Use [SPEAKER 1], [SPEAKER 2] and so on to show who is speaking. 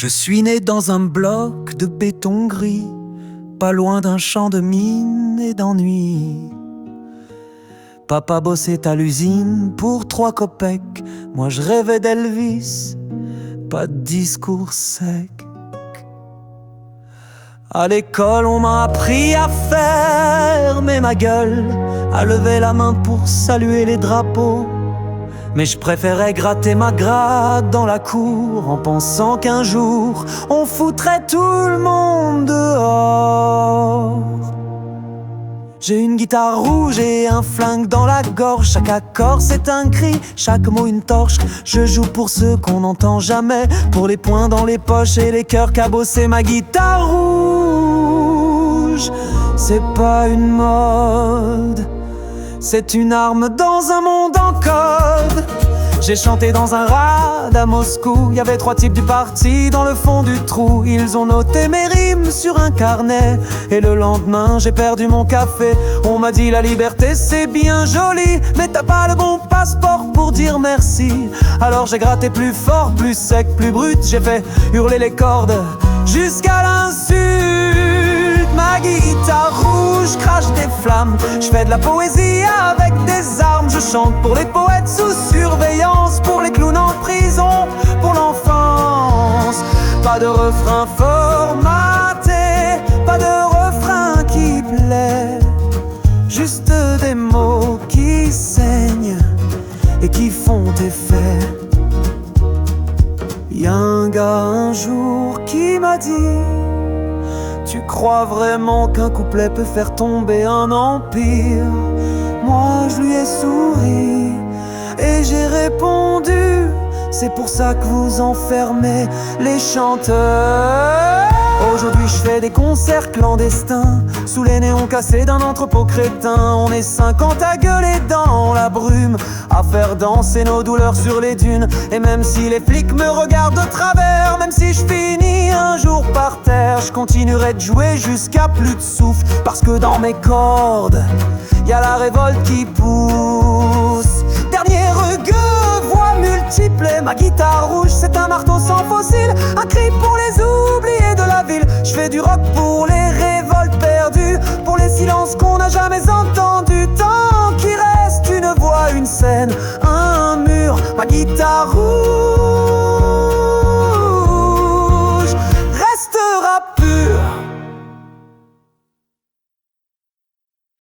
[SPEAKER 1] Je suis né dans un bloc de béton gris, pas loin d'un champ de mine et d'ennui. Papa bossait à l'usine pour 3 copecs. Moi je rêvais d'Elvis, pas de discours sec. À l'école on m'a appris à fermer ma gueule, à lever la main pour saluer les drapeaux. Mais je préférais gratter ma gratte dans la cour, en pensant qu'un jour on foutrait tout le monde dehors. J'ai une guitare rouge et un flingue dans la gorge. Chaque accord c'est un cri, chaque mot une torche. Je joue pour ceux qu'on n'entend jamais, pour les poings dans les poches et les cœurs cabossés. Ma guitare rouge, c'est pas une mode, c'est une arme dans un monde en code. J'ai chanté dans un rad à Moscou. Y avait 3 types du parti dans le fond du trou. Ils ont noté mes rimes sur un carnet. Et le lendemain j'ai perdu mon café. On m'a dit la liberté c'est bien joli, mais t'as pas le bon passeport pour dire merci. Alors j'ai gratté plus fort, plus sec, plus brut. J'ai fait hurler les cordes jusqu'à l'insulte. Ma guitare rouge crache des flammes. Je fais de la poésie avec des armes. Je chante pour les poètes sous surveillance, pour les clowns en prison, pour l'enfance. Pas de refrain formaté, pas de refrain qui plaît, juste des mots qui saignent et qui font effet. Y'a un gars un jour qui m'a dit: tu crois vraiment qu'un couplet peut faire tomber un empire? Moi je lui ai souri et j'ai répondu: c'est pour ça que vous enfermez les chanteurs. Aujourd'hui je fais des concerts clandestins sous les néons cassés d'un entrepôt crétin. On est 50 à gueuler dans la brume, à faire danser nos douleurs sur les dunes. Et même si les flics me regardent de travers, même si je finis un jour par terre, je continuerai de jouer jusqu'à plus de souffle. Parce que dans mes cordes y'a la révolte qui pousse. Dernier regueux, voix multiples. Ma guitare rouge c'est un marteau sans fossile, un cri pour les oubliés de la ville. Je fais du rock pour les révoltes perdues, pour les silences qu'on n'a jamais entendus.